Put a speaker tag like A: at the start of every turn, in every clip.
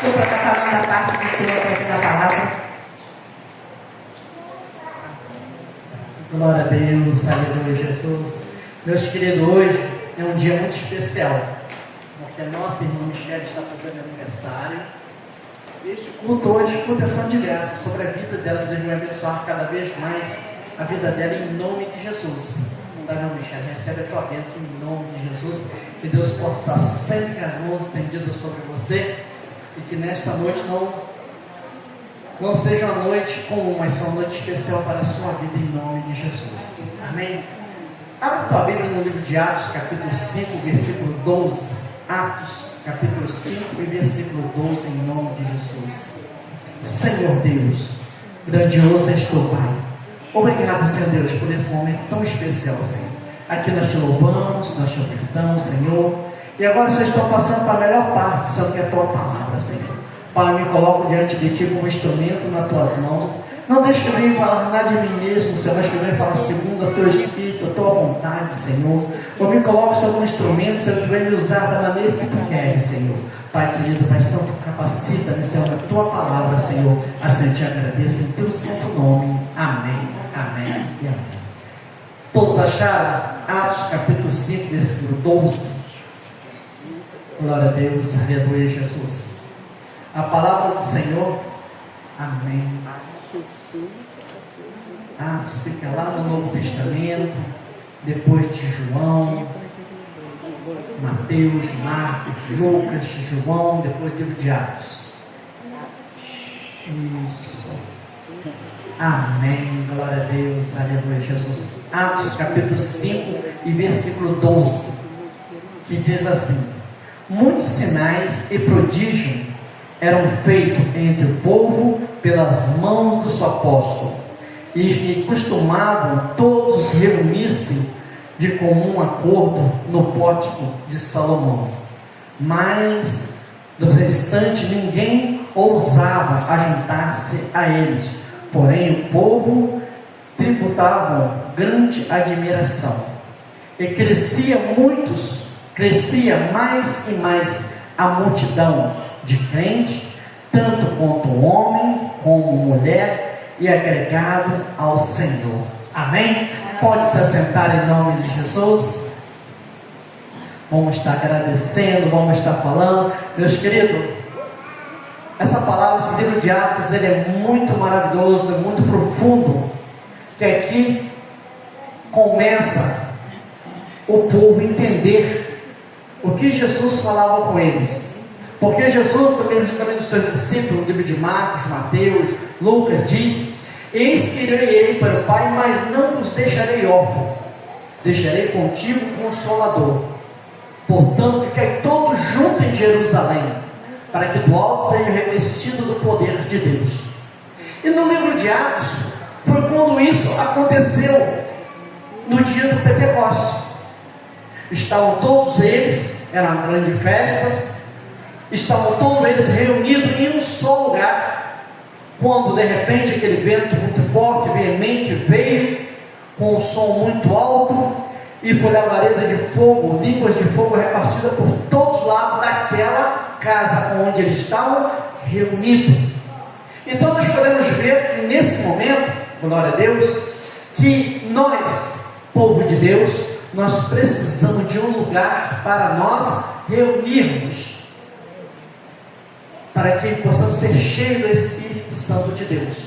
A: Estou para estar falando da parte do Senhor aqui na palavra.
B: Glória a Deus, aleluia, Jesus. Meus queridos, hoje é um dia muito especial, porque a nossa irmã Michele está fazendo aniversário. Este culto hoje, culto é ação de graça sobre a vida dela. Deus vai abençoar cada vez mais a vida dela em nome de Jesus. Não dá não, Michele, recebe a tua bênção em nome de Jesus. Que Deus possa estar sempre com as mãos estendidas sobre você, e que nesta noite não seja uma noite comum, mas seja uma noite especial para a sua vida em nome de Jesus. Amém? Abra a tua Bíblia no livro de Atos, capítulo 5, versículo 12. Atos, capítulo 5 e versículo 12, em nome de Jesus. Senhor Deus, grandioso és tu, Pai. Obrigado, Senhor Deus, por esse momento tão especial, Senhor. Aqui nós te louvamos, nós te ofertamos, Senhor. E agora vocês estão passando para a melhor parte, Senhor, que é a tua palavra, Senhor. Pai, me coloco diante de ti como instrumento nas tuas mãos. Não deixe que eu venha falar nada de mim mesmo, Senhor, mas que eu venha falar segundo o teu Espírito, a tua vontade, Senhor. Eu me coloco, Senhor, como instrumento, Senhor, que venha me usar da maneira que tu queres, Senhor. Pai querido, Pai Santo, capacita-me, Senhor, na tua palavra, Senhor. Assim eu te agradeço em teu santo nome. Amém, amém e amém. Todos acharam? Atos capítulo 5, versículo 12. Glória a Deus, aleluia, Jesus. A palavra do Senhor, amém. Atos fica lá no Novo Testamento, depois de João, Mateus, Marcos, Lucas, João, depois do livro de Atos. Isso. Amém, glória a Deus, aleluia, Jesus. Atos capítulo 5 e versículo 12, que diz assim: muitos sinais e prodígios eram feitos entre o povo pelas mãos dos apóstolos, e costumavam todos reunir-se de comum acordo no pórtico de Salomão. Mas dos restantes ninguém ousava ajuntar-se a eles, porém o povo tributava grande admiração, e crescia mais e mais a multidão de crentes, tanto quanto homem como mulher, e agregado ao Senhor. Amém? Pode se assentar em nome de Jesus. Vamos estar agradecendo, vamos estar falando. Meus queridos, essa palavra, esse livro de Atos, ele é muito maravilhoso, é muito profundo, que aqui começa o povo entender o que Jesus falava com eles. Porque Jesus, também justamente dos seus discípulos, no livro de Marcos, Mateus, Lucas, diz: eis que irei para o Pai, mas não os deixarei órfãos, deixarei contigo o Consolador. Portanto, ficai todos juntos em Jerusalém, para que do alto seja revestido do poder de Deus. E no livro de Atos, foi quando isso aconteceu, no dia do Pentecostes. Estavam todos eles, eram grandes festas, estavam todos eles reunidos em um só lugar, quando de repente aquele vento muito forte, veemente, veio com um som muito alto, e foi labareda de fogo, línguas de fogo repartidas por todos os lados daquela casa onde eles estavam reunidos. Então nós podemos ver que nesse momento, glória a Deus, que nós, povo de Deus, nós precisamos de um lugar para nós reunirmos, para que possamos ser cheios do Espírito Santo de Deus.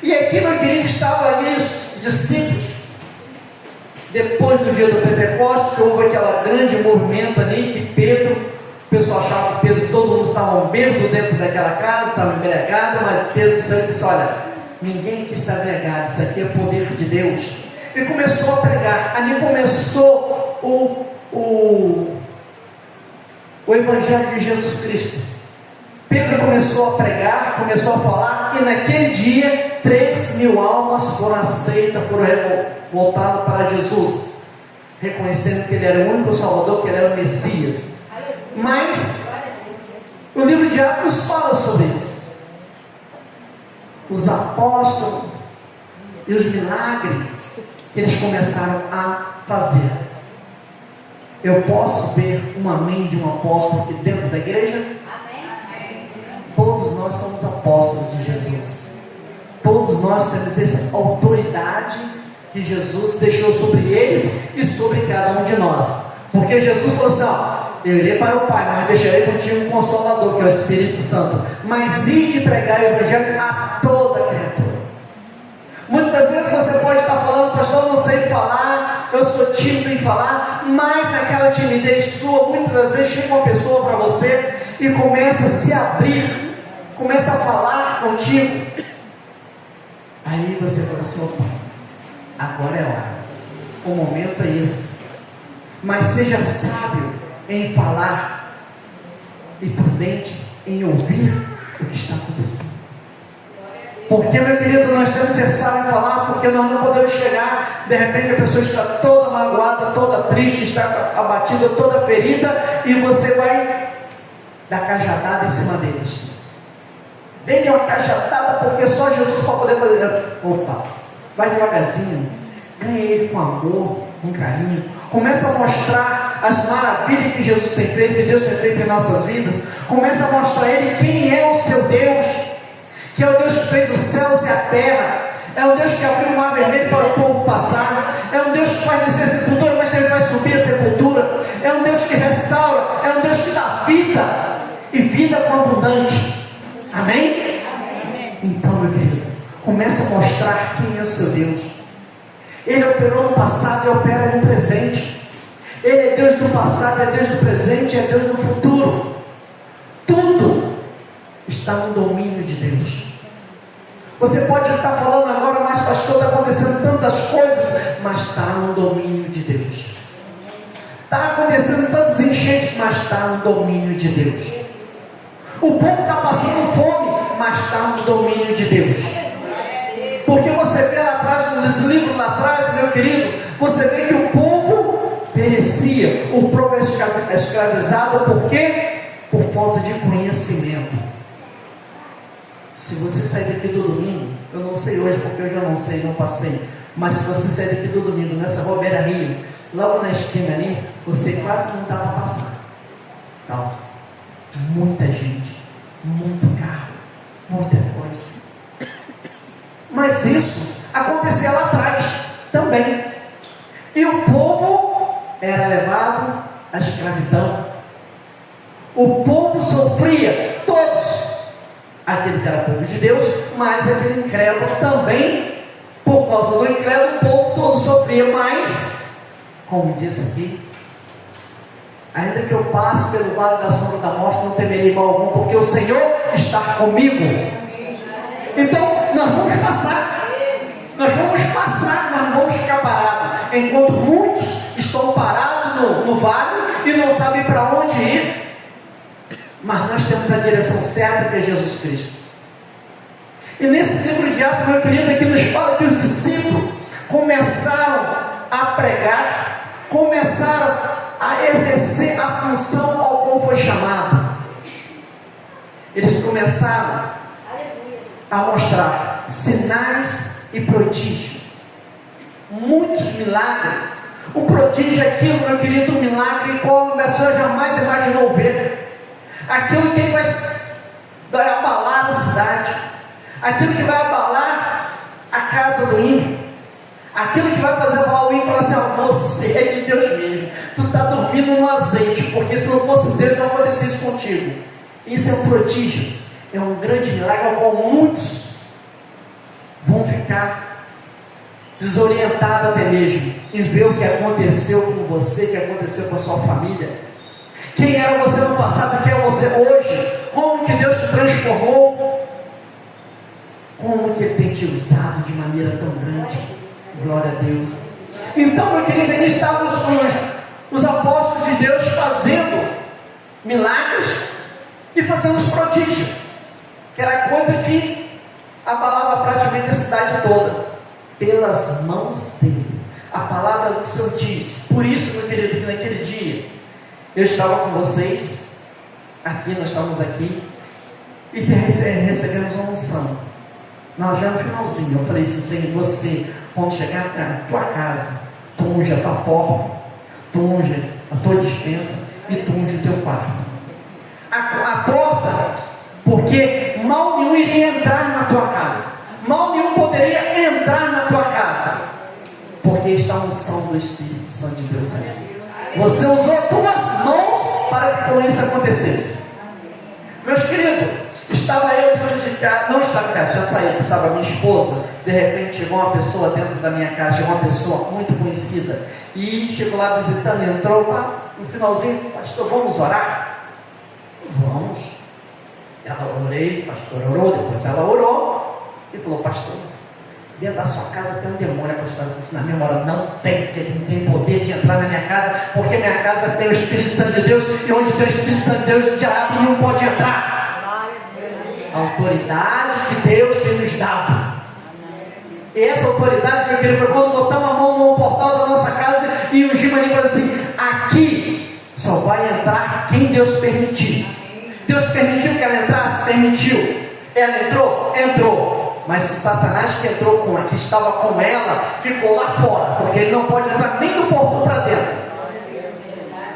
B: E aqui, meu querido, estavam ali os discípulos. Depois do dia do Pentecostes, houve aquele grande movimento ali, que Pedro, o pessoal achava que Pedro, todo mundo estava bêbado dentro daquela casa, estava embriagado, mas Pedro disse: olha, ninguém aqui está embriagado, isso aqui é o poder de Deus. E começou a pregar. Ali começou o Evangelho de Jesus Cristo. Pedro começou a pregar, começou a falar, e naquele dia 3.000 almas foram aceitas, foram voltadas para Jesus, reconhecendo que Ele era o único Salvador, que Ele era o Messias. Mas o livro de Atos fala sobre isso. Os apóstolos e os milagres que eles começaram a fazer. Eu posso ver um amém de um apóstolo aqui dentro da igreja? nós somos apóstolos de Jesus. Todos nós temos essa autoridade que Jesus deixou sobre eles e sobre cada um de nós. Porque Jesus falou assim, ó, eu irei para o Pai, mas deixarei contigo um Consolador, que é o Espírito Santo. Mas ide pregar o Evangelho a toda criatura. Muitas vezes você pode estar falando, pastor, eu não sei falar, eu sou tímido em falar, mas naquela timidez sua, muitas vezes chega uma pessoa para você e começa a se abrir, começa a falar contigo. Aí você fala assim, opa, agora é hora, o momento é esse. Mas seja sábio em falar e prudente em ouvir o que está acontecendo. Porque, meu querido, nós temos que ser sábio em falar, porque nós não podemos chegar, de repente a pessoa está toda magoada, toda triste, está abatida, toda ferida, e você vai dar cajadada em cima deles. Dê uma cajadada, porque só Jesus para poder fazer. Opa, vai devagarzinho, ganha ele com amor, com carinho, começa a mostrar as maravilhas que Jesus tem feito, que Deus tem feito em nossas vidas. Começa a mostrar a ele quem é o seu Deus, que é o Deus que fez os céus e a terra, é o Deus que abriu o mar vermelho para o povo passar, é um Deus que faz descer a sepultura, mas ele vai subir a sepultura, é um Deus que restaura, é um Deus que dá vida, e vida com abundante. Amém? Amém? Então, meu querido, começa a mostrar quem é o seu Deus. Ele operou no passado e opera no presente. Ele é Deus do passado, é Deus do presente, é Deus do futuro. Tudo está no domínio de Deus. Você pode estar falando agora, mas pastor, está acontecendo tantas coisas, mas está no domínio de Deus. Está acontecendo tantas enchentes, mas está no domínio de Deus. O povo está passando fome, mas está no domínio de Deus. Porque você vê lá atrás, nos livros lá atrás, meu querido, você vê que o povo perecia, o povo é escravizado, por quê? Por falta de conhecimento. Se você sair daqui do domingo, eu não sei hoje, porque eu já não sei, não passei, mas se você sair daqui do domingo, nessa rua Beira Rio, logo na esquina ali, você quase não dá para passar. Então, muita gente, muito carro, muita coisa. Mas isso acontecia lá atrás também. E o povo era levado à escravidão. O povo sofria, todos. Aquele que era povo de Deus, mas aquele incrédulo também. Por causa do incrédulo, o povo todo sofria. Mas, como diz aqui, ainda que eu passe pelo vale da sombra da morte, não temerei mal algum, porque o Senhor está comigo. Então, nós vamos passar, nós não vamos ficar parados, enquanto muitos estão parados no vale e não sabem para onde ir, mas nós temos a direção certa, que é Jesus Cristo. E nesse livro de Atos, meu querido, aqui nos fala que os discípulos começaram a pregar, começaram a exercer a função ao qual foi chamado. Eles começaram a mostrar sinais e prodígios, muitos milagres. O prodígio é aquilo, meu querido, um milagre qual a pessoa jamais imaginou ver. Aquilo que vai abalar a cidade, aquilo que vai abalar a casa do ímpio, aquilo que vai fazer falar o ímpio, falar assim, ó, você é de Deus mesmo, tu está dormindo no azeite, porque se não fosse Deus não acontecia isso contigo. Isso é um prodígio, é um grande milagre ao qual muitos vão ficar desorientados até mesmo, e ver o que aconteceu com você, o que aconteceu com a sua família. Quem era você no passado, quem é você hoje, como que Deus te transformou, como que Ele tem te usado de maneira tão grande. Glória a Deus. Então, meu querido, ali estavam os apóstolos de Deus fazendo milagres e fazendo os prodígios, que era coisa que abalava praticamente a cidade toda, pelas mãos dele. A palavra do Senhor diz. Por isso, meu querido, que naquele dia eu estava com vocês aqui, nós estávamos aqui e recebemos uma unção. Nós já no finalzinho, eu falei assim, Senhor, você, quando chegar na tua casa, tu unge a tua porta, tu unge a tua despensa e tu unge o teu quarto. A porta, porque mal iria entrar na tua casa. Mal nenhum poderia entrar na tua casa, porque está a unção do Espírito Santo de Deus ali. Você usou as tuas mãos para que com isso acontecesse. Meus queridos, estava eu dentro de casa, não estava em casa, já saí, estava a minha esposa. De repente chegou uma pessoa dentro da minha casa, chegou uma pessoa muito conhecida, e chegou lá visitando, entrou lá, no finalzinho: pastor, vamos orar? Vamos. Ela orei, o pastor orou, depois ela orou, e falou: pastor, dentro da sua casa tem um demônio. A pastora disse na mesma hora: não tem, porque ele não tem poder de entrar na minha casa, porque minha casa tem o Espírito Santo de Deus, e onde tem o Espírito Santo de Deus, o diabo não pode entrar. A autoridade que Deus tem nos dado. E essa autoridade, meu querido, foi quando botamos a mão no portal da nossa casa e o Gimani falou assim: aqui só vai entrar quem Deus permitir. Deus permitiu que ela entrasse? Permitiu. Ela entrou? Entrou. Mas o Satanás que entrou com aqui, estava com ela, ficou lá fora, porque ele não pode entrar nem do portão para dentro.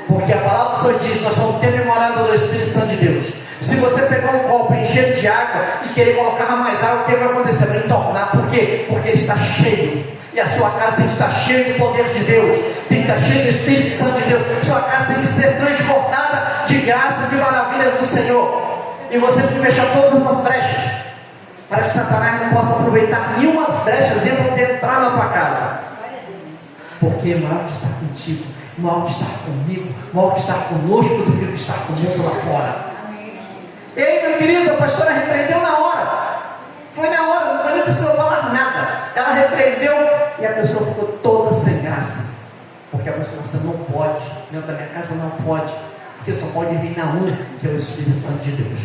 B: Porque a palavra do Senhor diz: nós somos templo e morada do Espírito Santo de Deus. Se você pegar um copo, encher de água e querer colocar mais água, o que vai acontecer? Vai entornar. Por quê? Porque ele está cheio. E a sua casa tem que estar cheia do poder de Deus, tem que estar cheia do Espírito Santo de Deus. Sua casa tem que ser transbordada de graça, de maravilha do Senhor. E você tem que fechar todas as brechas, para que Satanás não possa aproveitar nenhuma das brechas e entrar na tua casa. Porque maior que está contigo, maior que está comigo, maior que está conosco do que está comigo lá fora. E aí, meu querido, a pastora repreendeu na hora. Foi na hora, não foi nem precisou falar nada. Ela repreendeu e a pessoa ficou toda sem graça. Porque a pessoa: você não pode, dentro da minha casa não pode, porque só pode reinar um, que é o Espírito Santo de Deus.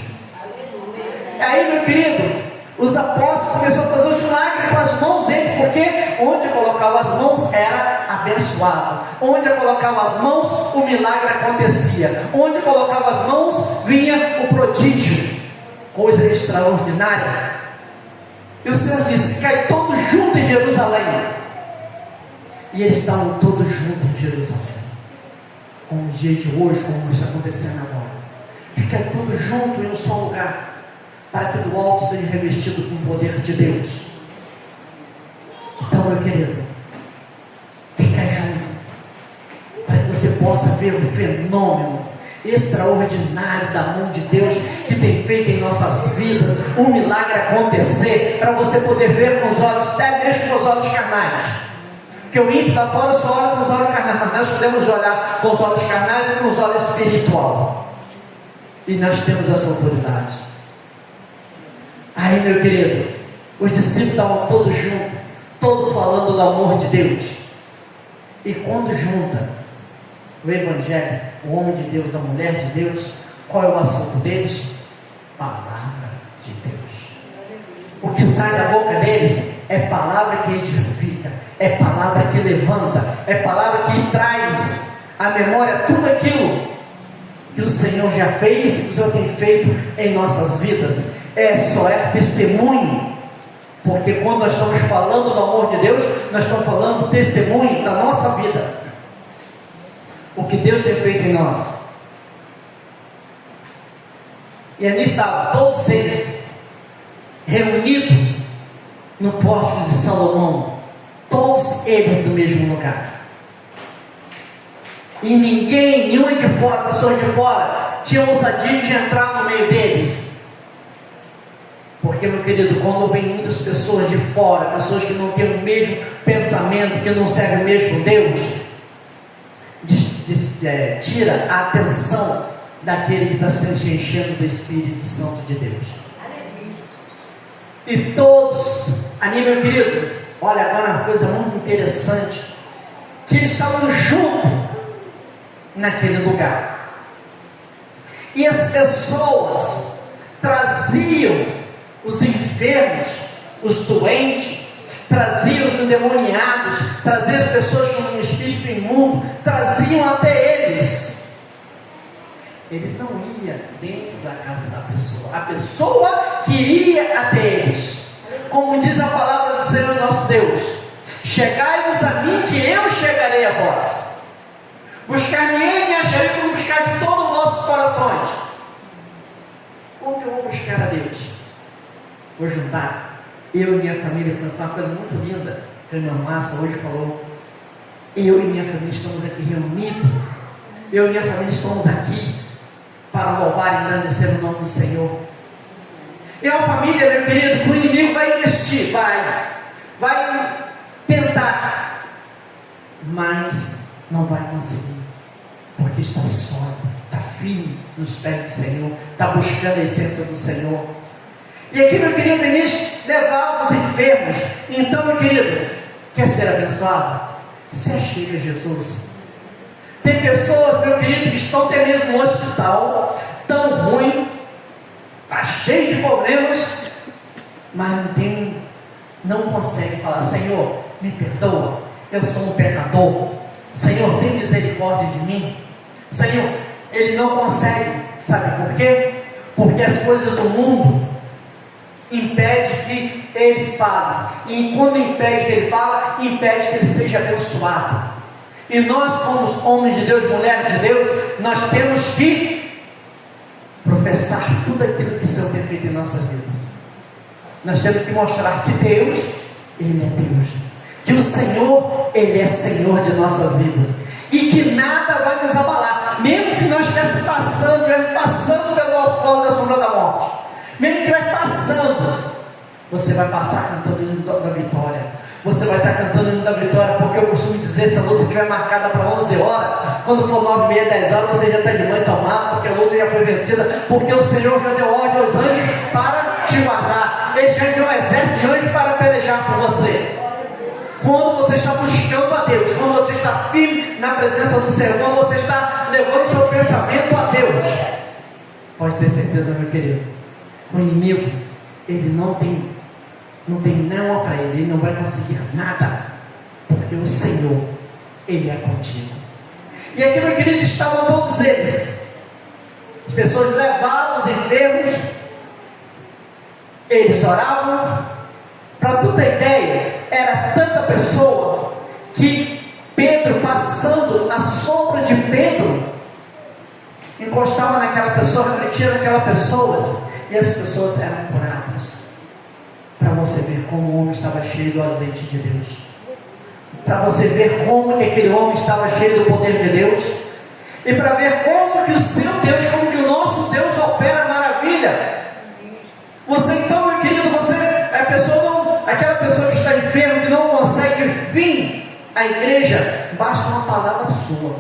B: E aí, meu querido, os apóstolos começaram a fazer os milagres com as mãos dele, porque onde colocava as mãos era abençoado. Onde colocava as mãos, o milagre acontecia. Onde colocava as mãos, vinha o prodígio, coisa extraordinária. E o Senhor disse: cai todos juntos em Jerusalém. E eles estavam todos juntos em Jerusalém, como os dias de hoje, como está acontecendo agora. Fica todos juntos em um só lugar, para que do alto seja revestido com o poder de Deus. Então, meu querido, fica junto, para que você possa ver o fenômeno extraordinário da mão de Deus que tem feito em nossas vidas, um milagre acontecer, para você poder ver com os olhos, até mesmo com os olhos carnais. Porque o ímpio da fora só olha com os olhos carnais, mas nós podemos olhar com os olhos carnais e com os olhos espiritual. E nós temos essa autoridade. Aí, meu querido, os discípulos estavam todos juntos, todos falando do amor de Deus. E quando junta o Evangelho, o homem de Deus, a mulher de Deus, qual é o assunto deles? Palavra de Deus. O que sai da boca deles é palavra que edifica, é palavra que levanta, é palavra que traz à memória tudo aquilo que o Senhor já fez e que o Senhor tem feito em nossas vidas. Só é testemunho, porque quando nós estamos falando do amor de Deus, nós estamos falando testemunho da nossa vida, o que Deus tem feito em nós. E ali estavam todos eles reunidos no pórtico de Salomão, todos eles do mesmo lugar. E ninguém, nenhuma de fora, pessoas de fora, tinha ousadia de entrar no meio deles. Porque, meu querido, quando vem muitas pessoas de fora, pessoas que não têm o mesmo pensamento, que não servem o mesmo Deus, tira a atenção daquele que está se enchendo do Espírito Santo de Deus. E todos, ali, meu querido, olha agora uma coisa muito interessante, que eles estavam juntos naquele lugar. E as pessoas traziam os enfermos, os doentes, traziam os endemoniados, traziam as pessoas com um espírito imundo, traziam até eles. Eles não iam dentro da casa da pessoa, a pessoa queria até eles. Como diz a palavra do Senhor nosso Deus: chegai-vos a mim, que eu chegarei a vós. Buscar-me-ei e acharei, como buscar de todos os vossos corações. Como que eu vou buscar a Deus? vou juntar eu e minha família para uma coisa muito linda, que a minha Márcia hoje falou. Eu e minha família estamos aqui reunidos, eu e minha família estamos aqui para louvar e engrandecer o nome do Senhor. E a família, meu querido, que o inimigo vai investir, vai tentar, mas não vai conseguir, porque está sólido, está firme nos pés do Senhor, está buscando a essência do Senhor. E aqui, meu querido, eles levavam os enfermos. Então, meu querido, quer ser abençoado? Se achegue a Jesus. Tem pessoas, meu querido, que estão até mesmo no hospital, tão ruim, está cheio de problemas, mas não consegue falar: Senhor, me perdoa, eu sou um pecador, Senhor, tem misericórdia de mim. Senhor, ele não consegue, sabe por quê? Porque as coisas do mundo impede que ele fale, e quando impede que ele fale, impede que ele seja abençoado. E nós, como homens de Deus, mulheres de Deus, nós temos que professar tudo aquilo que o Senhor tem feito em nossas vidas. Nós temos que mostrar que Deus, Ele é Deus, que o Senhor, Ele é Senhor de nossas vidas, e que nada vai nos abalar, mesmo se nós estivéssemos passando pelo alto da sombra da morte, mesmo que vai passando, você vai passar cantando o hino da vitória. Você vai estar cantando o hino da vitória, porque eu costumo dizer: se a luta estiver marcada para 11 horas, quando for 9h30, 10 horas, você já está de mãe tomada, porque a luta já foi vencida, porque o Senhor já deu ordem aos anjos para te guardar. Ele já enviou um exército de anjos para pelejar por você. Quando você está buscando a Deus, quando você está firme na presença do Senhor, quando você está levando seu pensamento a Deus, pode ter certeza, meu querido, o inimigo, ele não tem não para ele não vai conseguir nada, porque o Senhor, Ele é contigo. E aqui, meu querido, estavam todos eles. As pessoas levavam os enfermos, eles oravam. Para tu ter ideia, era tanta pessoa que Pedro, passando a sombra de Pedro, encostava naquela pessoa, refletia naquelas pessoas, e as pessoas eram curadas. Para você ver como o homem estava cheio do azeite de Deus, para você ver como que aquele homem estava cheio do poder de Deus, e para ver como que o seu Deus, como que o nosso Deus opera maravilha. Você então, meu querido, aquela pessoa que está enferma, que não consegue vir à igreja, basta uma palavra sua,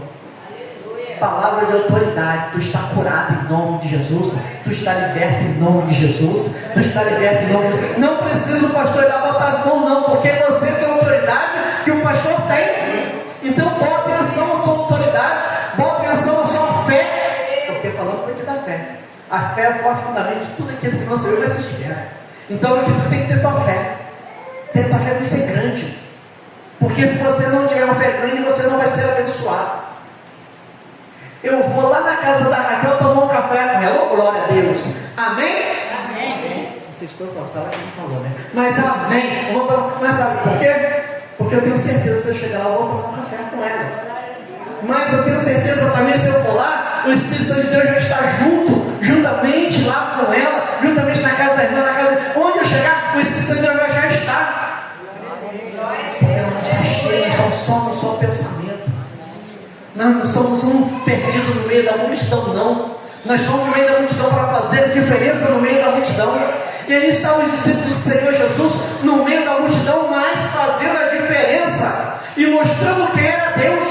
B: palavra de autoridade. Tu está curado em nome de Jesus, tu está liberto em nome de Jesus, tu está liberto em nome de Jesus. Não precisa do pastor ir lá botar as mãos, não, porque você tem a autoridade que o pastor tem. Então bota em ação a sua autoridade, bota em ação a sua fé, porque falando foi que dá fé. A fé é o forte fundamento de tudo aquilo que não se ouve vai se espera. Então você tem que ter tua fé. Ter tua fé tem que ser grande, porque se você não tiver uma fé grande, você não vai ser abençoado. Eu vou lá na casa da Raquel tomar um café com ela. Oh, glória a Deus. Amém? Amém. Vocês estão com a sala que não falou, né? Mas amém. Mas sabe por quê? Porque eu tenho certeza que se eu chegar lá, eu vou tomar um café com ela. Mas eu tenho certeza também, se eu for lá, o Espírito Santo de Deus vai estar juntamente lá com ela, juntamente na casa da irmã, na casa. Onde eu chegar, o Espírito Santo de Deus vai já estar. Porque ela não está cheia, não somos só pensamento. Nós não somos um perdido no meio da multidão, não. Nós estamos no meio da multidão para fazer diferença no meio da multidão. E ali estavam os discípulos do Senhor Jesus no meio da multidão, mas fazendo a diferença e mostrando quem era Deus.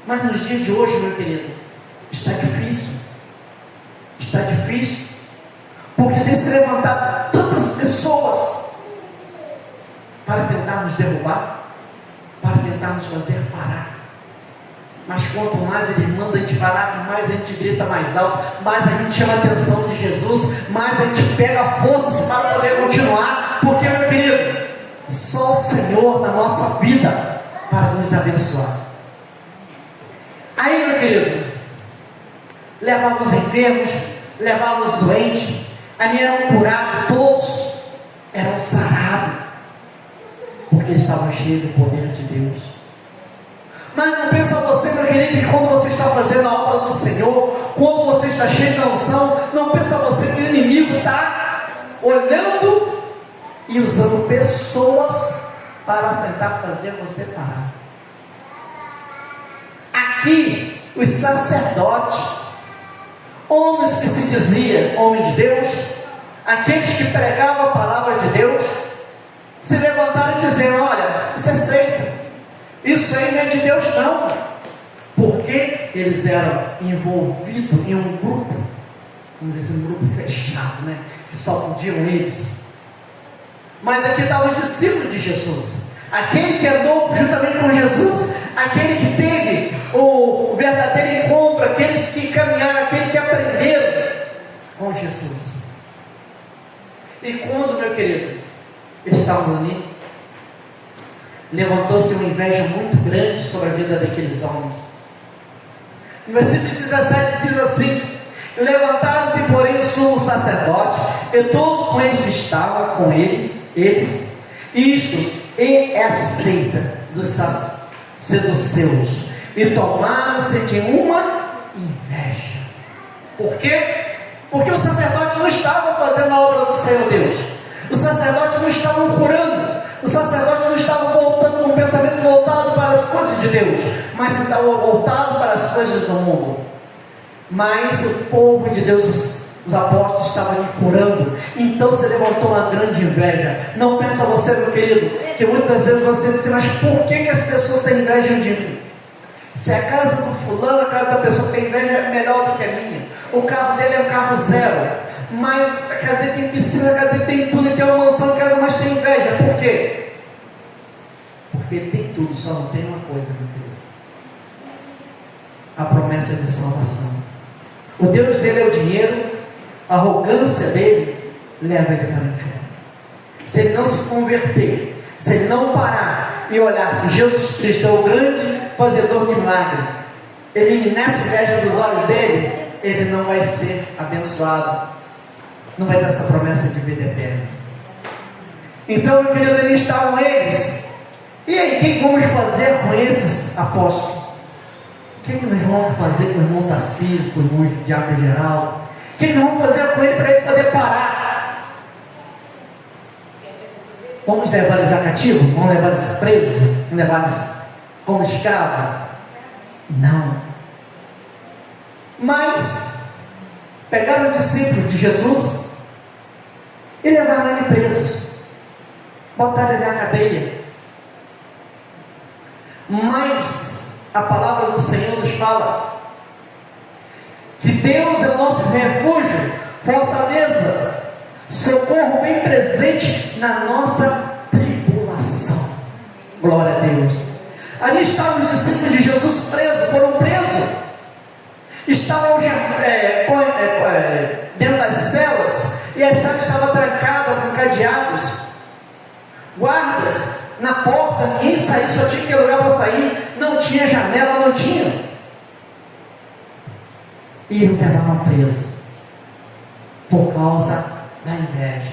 B: Mas nos dias de hoje, meu querido, está difícil. Está difícil, porque tem se levantado tantas pessoas para tentar nos derrubar, para tentar nos fazer parar. Mas quanto mais Ele manda a gente parar, mais a gente grita mais alto, mais a gente chama a atenção de Jesus, mais a gente pega forças para poder continuar, porque, meu querido, só o Senhor na nossa vida para nos abençoar. Aí, meu querido, levava os enfermos, levava os doentes, ali eram curados, todos eram sarados, porque eles estavam cheios do poder de Deus. Mas não pensa você, meu querido, que quando você está fazendo a obra do Senhor, quando você está cheio de unção, não pensa você que o inimigo está olhando e usando pessoas para tentar fazer você parar. Aqui, os sacerdotes, homens que se diziam homem de Deus, aqueles que pregavam a palavra de Deus, se levantaram e diziam: olha, isso é seita, isso aí não é de Deus não, porque eles eram envolvidos em um grupo, vamos dizer assim, um grupo fechado, né? Que só podiam eles. Mas aqui estavam os discípulos de Jesus, aquele que andou juntamente com Jesus, aquele que teve o verdadeiro encontro, aqueles que caminharam, aqueles que aprenderam com Jesus. E quando, meu querido, eles estavam ali, levantou-se uma inveja muito grande sobre a vida daqueles homens. No versículo 17 diz assim: levantaram-se, porém, o sumo sacerdote e todos com eles estavam com eles, isto e é a seita dos saduceus, e tomaram-se de uma inveja. Por quê? Porque os sacerdotes não estavam fazendo a obra do Senhor Deus, os sacerdotes não estavam curando, os sacerdotes não estavam voltando com o pensamento voltado para as coisas de Deus, mas estavam voltados para as coisas do mundo. Mas o povo de Deus, os apóstolos, estavam ali curando. Então se levantou uma grande inveja. Não pensa você, meu querido, que muitas vezes você diz: mas por que as pessoas têm inveja de mim? Se a casa do fulano, a casa da pessoa que tem inveja é melhor do que a minha, o carro dele é um carro zero, mas a casa dele tem piscina, a casa dele tem tudo, ele tem uma mansão em casa, mas tem inveja. Por quê? Porque tem tudo, só não tem uma coisa, meu querido: a promessa de salvação. O Deus dele é o dinheiro, a arrogância dele leva ele para o inferno. Se ele não se converter, se ele não parar e olhar que Jesus Cristo é o grande fazedor de milagre, eliminar essa inveja dos olhos dele, ele não vai ser abençoado, não vai ter essa promessa de vida eterna. Então, meu querido, ali estavam eles. E aí, o que vamos fazer com esses apóstolos? O que nós vamos fazer com o irmão Tarcísio, com o irmão Diabo Geral? O que nós vamos fazer com ele para ele poder parar? Vamos levar eles a cativo? Vamos levar eles presos? Vamos levar eles como escravo? Não. Mas pegaram o discípulo de Jesus e levaram ele presos, botaram ele na cadeia. Mas a palavra do Senhor nos fala que Deus é o nosso refúgio, fortaleza, socorro bem presente na nossa tribulação. Glória a Deus. Ali estavam os discípulos de Jesus presos, foram presos, estavam dentro das celas, e as celas estavam trancadas com cadeados, guardas na porta, ninguém saía, só tinha que lugar para sair, não tinha janela, não tinha. E eles levaram preso por causa da inveja.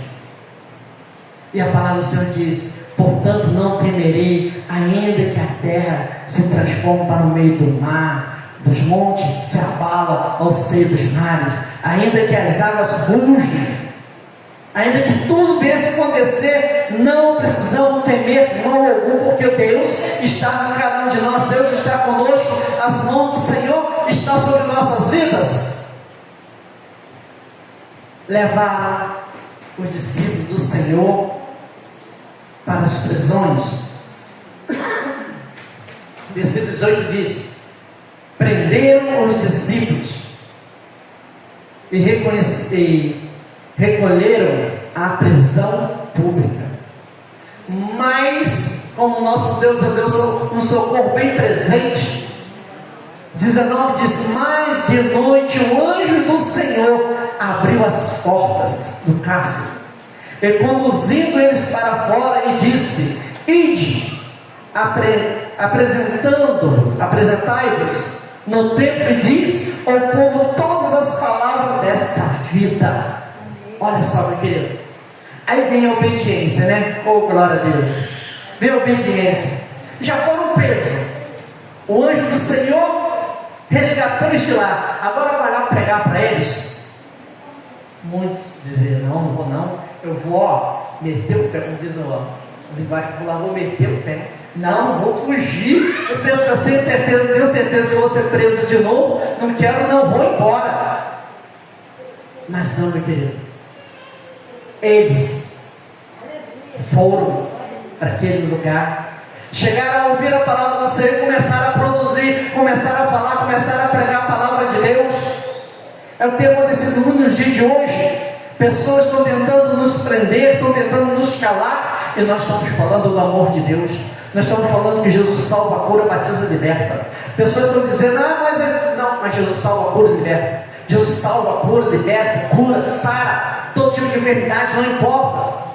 B: E a palavra do Senhor diz: portanto não temerei, ainda que a terra se transforme para o meio do mar, dos montes se abalam ao seio dos mares, ainda que as águas rugem, ainda que tudo desse acontecer, não precisamos temer mal algum, porque Deus está com cada um de nós, Deus está conosco, as mãos do Senhor estão sobre nossas vidas. Levaram os discípulos do Senhor para as prisões. Versículo 18 diz: prenderam os discípulos e recolheram à prisão pública. Mas, como nosso Deus é Deus, um socorro bem presente, 19 diz: mas de noite o anjo do Senhor abriu as portas do cárcere, e conduzindo eles para fora, e disse: ide, apresentai-vos no templo, e diz ao povo todas as palavras desta vida. Olha só, meu querido, aí vem a obediência, né? Oh, glória a Deus, vem a obediência. Já foram presos, o anjo do Senhor resgatou eles de lá, agora vai lá pregar para eles. Muitos diziam: não, não vou não, eu vou, meter o pé, como diz o linguagem popular, vou meter o pé. Não, vou fugir. Eu tenho certeza que eu vou ser preso de novo. Não quero, não, vou embora. Mas não, meu querido. Eles foram para aquele lugar, chegaram a ouvir a palavra do Senhor, começaram a produzir, começaram a falar, começaram a pregar a palavra de Deus. É o que tem acontecido muito nos dias de hoje. Pessoas estão tentando nos prender, estão tentando nos calar, e nós estamos falando do amor de Deus. Nós estamos falando que Jesus salva, cura, batiza, liberta. Pessoas estão dizendo, mas Jesus salva, cura, liberta. Jesus salva, cura, liberta, cura, sara, todo tipo de enfermidade, não importa.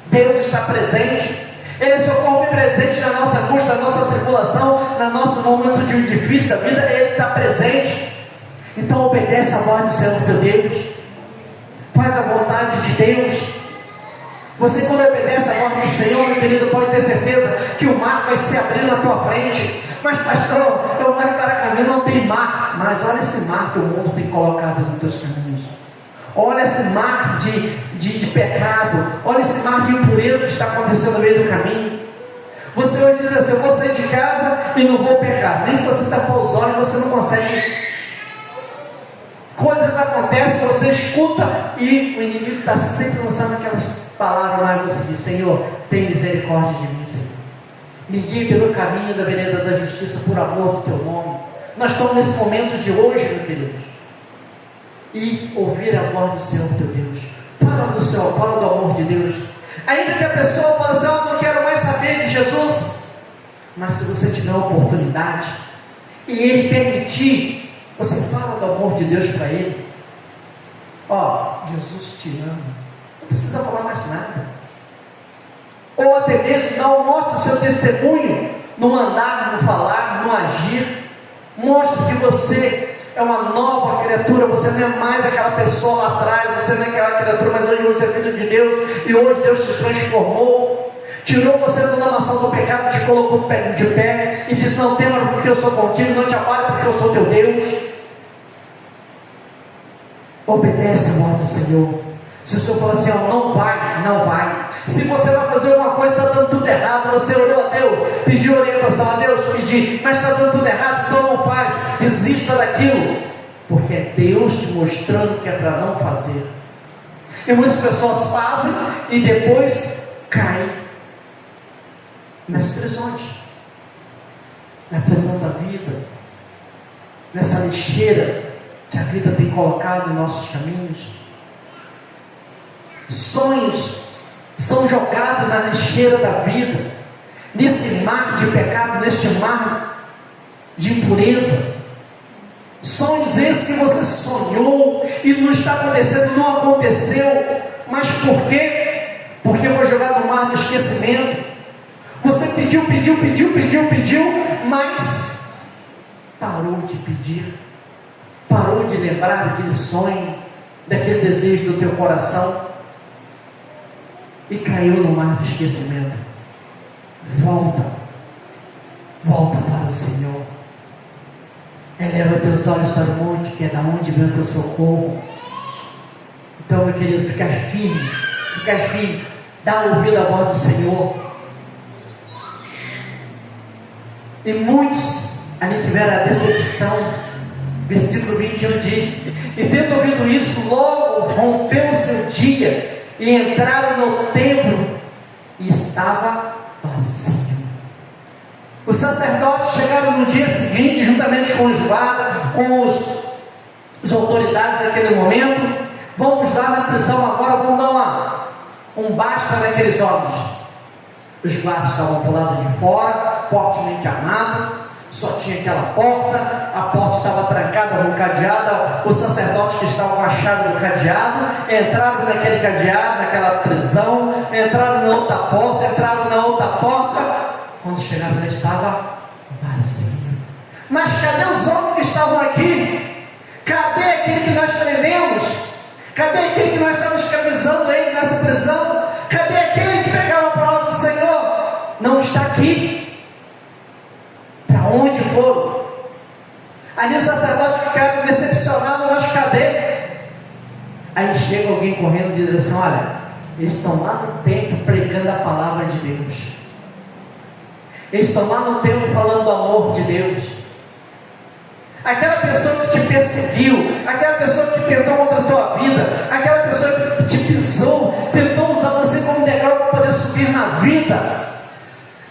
B: Deus está presente. Ele é socorro presente na nossa angústia, na nossa tribulação, no nosso momento de difícil da vida. Ele está presente. Então obedece a voz do Senhor teu Deus. Faz a vontade de Deus. Você, quando obedece a voz do Senhor, meu querido, pode ter certeza que o mar vai se abrir na tua frente. Mas pastor, eu vou para caminho, não tem mar. Mas olha esse mar que o mundo tem colocado nos teus caminhos. Olha esse mar de pecado. Olha esse mar de impureza que está acontecendo no meio do caminho. Você vai dizer assim, eu vou sair de casa e não vou pecar. Nem se você tapar os olhos, você não consegue. Coisas acontecem, você escuta e o inimigo está sempre lançando aquelas palavras lá e você diz, Senhor, tem misericórdia de mim, Senhor. Me guie pelo caminho da vereda da justiça por amor do teu nome. Nós estamos nesse momento de hoje, meus queridos, e ouvir a voz do Senhor teu Deus. Fala do Senhor, fala do amor de Deus. Ainda que a pessoa fale assim, eu não quero mais saber de Jesus, mas se você tiver a oportunidade e Ele permitir, você fala do amor de Deus para ele. Jesus te ama. Não precisa falar mais nada. Ou até mesmo não mostra o seu testemunho no andar, no falar, no agir. Mostra que você é uma nova criatura. Você não é mais aquela pessoa lá atrás. Você não é aquela criatura, mas hoje você é filho de Deus. E hoje Deus te transformou. Tirou você da nação do pecado, te colocou de pé e disse, não tema porque eu sou contigo, não te abale porque eu sou teu Deus. Obedece a voz do Senhor. Se o Senhor falar assim, não vai, não vai. Se você vai fazer alguma coisa, está dando tudo errado, você orou a Deus, pediu orientação a Deus, pediu, mas está dando tudo errado, então não faz, desista daquilo, porque é Deus te mostrando que é para não fazer. E muitas pessoas fazem e depois caem nas prisões, na prisão da vida, nessa lixeira que a vida tem colocado em nossos caminhos. Sonhos são jogados na lixeira da vida, nesse mar de pecado, neste mar de impureza. Sonhos esses que você sonhou e não está acontecendo, não aconteceu. Mas por quê? Porque foi jogado no mar do esquecimento. Você pediu, mas parou de pedir, parou de lembrar daquele sonho, daquele desejo do teu coração e caiu no mar do esquecimento. Volta para o Senhor. Eleva teus olhos para o monte, que é da onde vem o teu socorro. Então, meu querido, fica firme, dá ouvido à voz do Senhor. E muitos ali tiveram a decepção. Versículo 21 diz: e tendo ouvido isso, logo rompeu o seu dia e entraram no templo e estava vazio. Os sacerdotes chegaram no dia seguinte, juntamente com os guardas, com as autoridades daquele momento. Vamos lá na prisão agora, vamos dar um basta naqueles homens. Os guardas estavam do lado de fora, fortemente armados, só tinha aquela porta, a porta estava trancada no cadeado. Os sacerdotes que estavam com a chave do cadeado entraram naquele cadeado, naquela prisão, entraram na outra porta, quando chegaram lá estava vazio. Mas cadê os homens que estavam aqui? Cadê aquele que nós prendemos? Cadê aquele que nós estávamos escravizando ele nessa prisão? Cadê aquele que pegava a palavra do Senhor? Não está aqui. Para onde foram? Ali os sacerdotes ficaram decepcionados, mas cadê? Aí chega alguém correndo e diz assim: olha, Eles estão lá no templo pregando a palavra de Deus. Eles estão lá no templo falando do amor de Deus. Aquela pessoa que te perseguiu, aquela pessoa que tentou contra a tua vida, aquela pessoa que te pisou, tentou usar você como degrau para poder subir na vida.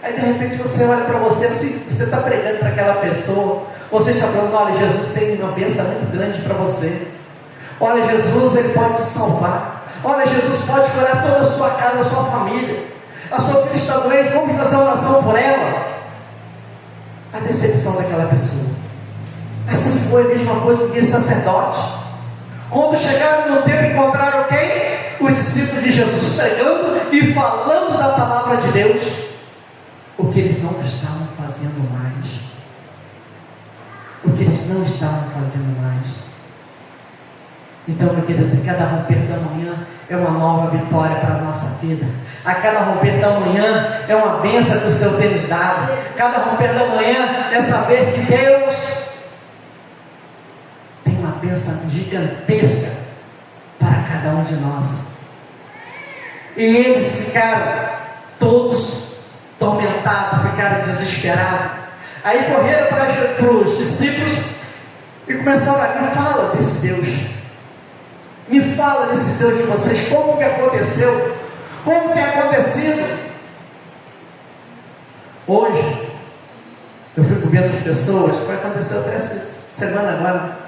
B: Aí de repente você olha para você, você está pregando para aquela pessoa, você está falando: olha, Jesus tem uma bênção muito grande para você. Olha, Jesus, Ele pode te salvar. Olha, Jesus pode curar toda a sua casa, a sua família. A sua filha está doente, vamos fazer uma oração por ela. A decepção daquela pessoa. Assim foi a mesma coisa com aquele sacerdote. Quando chegaram no templo, encontraram quem? Os discípulos de Jesus pregando e falando da palavra de Deus. O que eles não estavam fazendo mais. O que eles não estavam fazendo mais. Então, meu querido, cada romper da manhã é uma nova vitória para a nossa vida. A cada romper da manhã é uma bênção que o Senhor tem nos dado. Cada romper da manhã é saber que Deus tem uma bênção gigantesca para cada um de nós. E eles ficaram todos tormentados, ficaram desesperados. Aí correram para os discípulos e começaram a: me fala desse Deus. Me fala desse Deus de vocês. Como que aconteceu? Como que é acontecido? Hoje eu fico vendo as pessoas. Foi aconteceu até essa semana agora.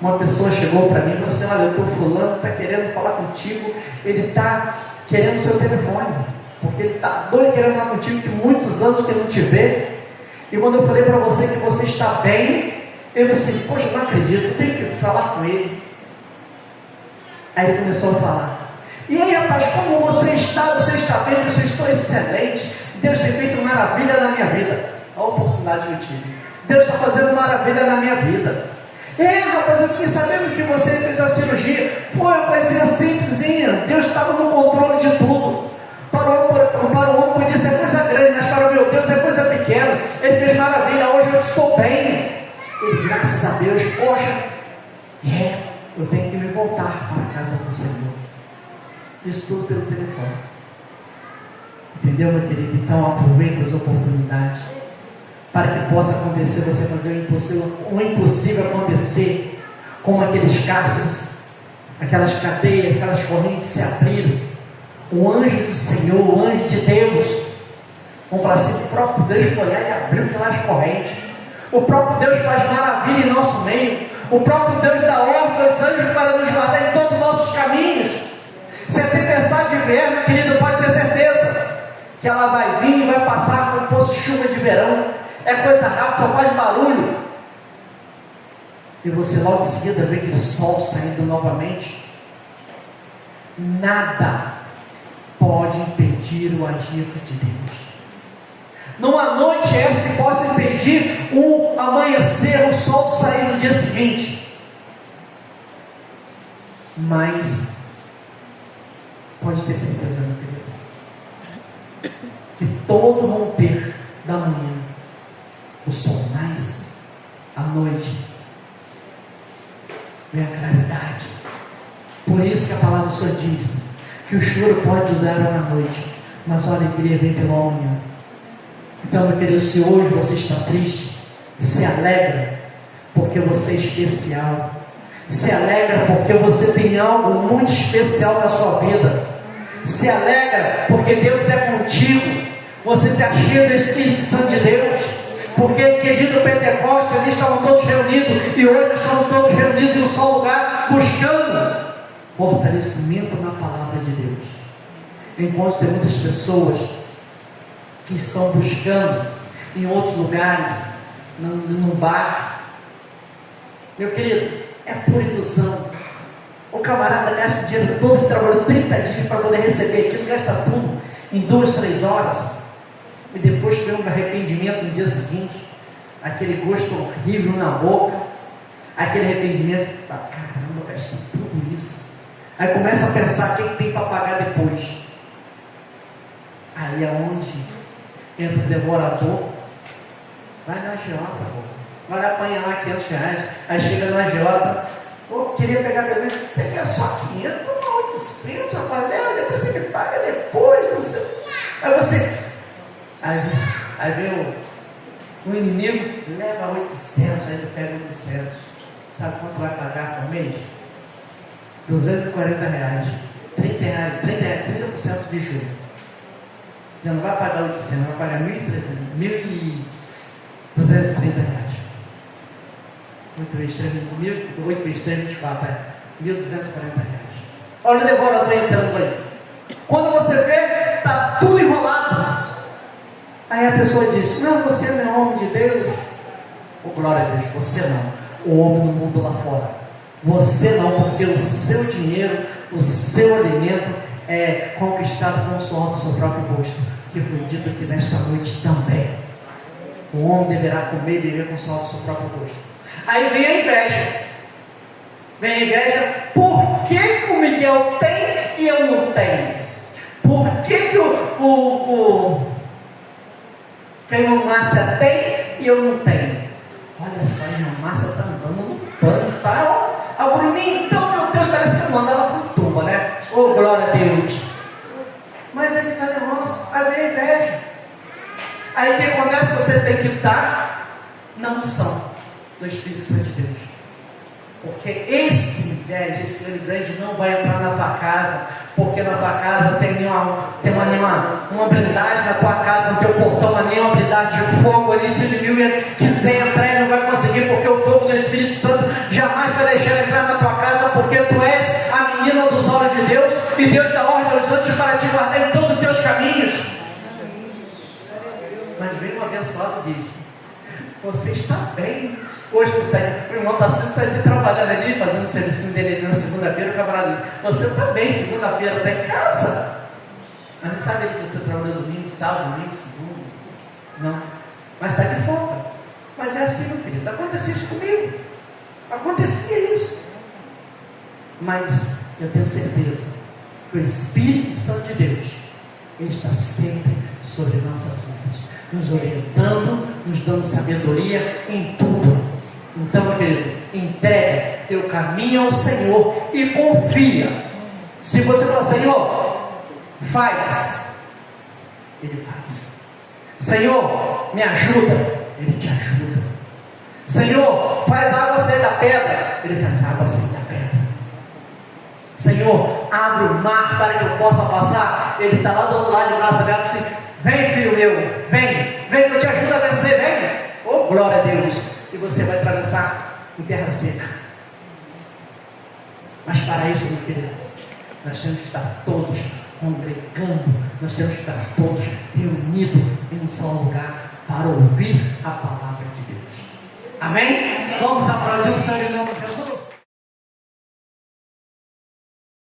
B: Uma pessoa chegou para mim e falou assim: olha, eu estou fulano, está querendo falar contigo. Ele está querendo seu telefone, porque ele está doido querendo falar contigo, que muitos anos que ele não te vê. E quando eu falei para você que você está bem, ele disse assim: poxa, não acredito, eu tenho que falar com ele. Aí ele começou a falar: e aí, rapaz, como você está? Você está bem? Você está excelente. Deus tem feito maravilha na minha vida. Olha a oportunidade que eu tive. Deus está fazendo maravilha na minha vida. Rapaz, eu fiquei sabendo que você fez a cirurgia. Foi uma coisinha simplesinha. Deus estava no controle de tudo. Para o homem podia ser coisa grande, mas para o meu Deus é coisa pequena. Ele fez maravilha. Hoje eu estou bem. E graças a Deus, poxa, eu tenho que me voltar para a casa do Senhor. Isso tudo pelo telefone. Entendeu, meu querido? Então aproveite as oportunidades para que possa acontecer, você fazer o impossível acontecer, como aqueles cárceres, aquelas cadeias, aquelas correntes se abriram. O anjo do Senhor, o anjo de Deus, vamos falar assim, o próprio Deus foi lá e abriu aquelas correntes. O próprio Deus faz maravilha em nosso meio. O próprio Deus dá ordem aos anjos para nos guardar em todos os nossos caminhos. Se a tempestade vier, meu querido, pode ter certeza que ela vai vir e vai passar como fosse chuva de verão. É coisa rápida, só faz barulho. E você logo em seguida vê aquele sol saindo novamente. Nada pode impedir o agir de Deus. Não há noite essa que possa impedir o amanhecer, o sol sair no dia seguinte. Mas pode ter certeza, meu querido, que todo romper da manhã, o sol nasce, à noite vem a claridade. Por isso que a palavra do Senhor diz que o choro pode durar na noite, mas a alegria vem pela manhã. Então, meu querido, se hoje você está triste, se alegra, porque você é especial. Se alegra porque você tem algo muito especial na sua vida. Se alegra porque Deus é contigo. Você está cheio do Espírito Santo de Deus. Porque no dia do Pentecostes eles estavam todos reunidos, e hoje nós estamos todos reunidos em um só lugar, buscando fortalecimento na palavra de Deus. Enquanto tem muitas pessoas que estão buscando em outros lugares, num bar. Meu querido, é pura ilusão. O camarada gasta o dinheiro todo, trabalhou 30 dias para poder receber aquilo, gasta tudo em 2, 3 horas, e depois tem um arrependimento no dia seguinte, aquele gosto horrível na boca, aquele arrependimento, caramba, gasta tudo isso. Aí começa a pensar quem tem para pagar depois. Aí é onde entra o devorador, vai na agiota, vai apanhar lá R$500, aí chega na agiota, queria pegar pra mim, você quer só 500, 800, rapaz, você me paga depois do seu. Aí você. Aí vem o inimigo, leva 800, aí tu pega 800. Sabe quanto vai pagar por mês? R$240. 30% de juros. Já não vai pagar 800, vai pagar R$1.230. 8 vezes 3, 24, R$1.240. Olha o devorador entrando aí. Quando você vê, está tudo enrolado. Aí a pessoa diz: não, você não é homem de Deus. Oh, glória a Deus, você não. O homem no mundo lá fora. Você não, porque o seu dinheiro, o seu alimento é conquistado com o suor do seu próprio rosto, que foi dito aqui nesta noite também. O homem deverá comer e beber com o suor do seu próprio rosto. Aí vem a inveja. Vem a inveja. Por que o Miguel tem e eu não tenho? Por que quem o Márcia tem e eu não tenho? Olha só, a irmã Márcia está andando no pano, tá? A Bruninha, então, meu Deus, parece que manda ela para o tubo, né? Oh, glória a Deus. Mas ele está nervoso, aí vem a inveja. Aí o que acontece? Você tem que estar na unção do Espírito Santo de Deus. Porque esse inveja, esse olho grande não vai entrar na tua casa, porque na tua casa tem uma blindagem na tua casa, no teu portão, uma blindagem de fogo ali. Se o inimigo quiser entrar, ele não vai conseguir, porque o fogo do Espírito Santo jamais vai deixar ele entrar na tua casa, porque tu és a menina dos olhos de Deus, e Deus dá ordem aos anjos para te guardar em todos os teus caminhos. Mas veio um abençoado e disse: você está bem? Hoje o irmão Tarcísio está ali trabalhando ali, fazendo o serviço dele ali na segunda-feira. O camarada disse: você está bem, segunda-feira está em casa? Mas não sabe que você trabalha domingo, sábado, domingo, segundo? Não. Mas está de folga. Mas é assim, meu querido. Acontecia isso comigo. Acontecia isso. Mas eu tenho certeza que o Espírito Santo de Deus, ele está sempre sobre nossas vidas, nos orientando, nos dando sabedoria em tudo. Então, meu querido, entrega teu caminho ao Senhor e confia. Se você falar: Senhor, faz, Ele faz. Senhor, me ajuda, Ele te ajuda. Senhor, faz a água sair da pedra, Ele faz a água sair da pedra. Senhor, abre o mar para que eu possa passar, Ele está lá do outro lado de braço aberto assim: vem, filho meu, vem que eu te ajudo a vencer, vem. Oh, glória a Deus. E você vai atravessar em terra seca. Mas para isso, meu querido, nós temos que estar todos congregando, nós temos que estar todos reunidos em um só lugar para ouvir a palavra de Deus. Amém? Vamos aplaudir o Senhor.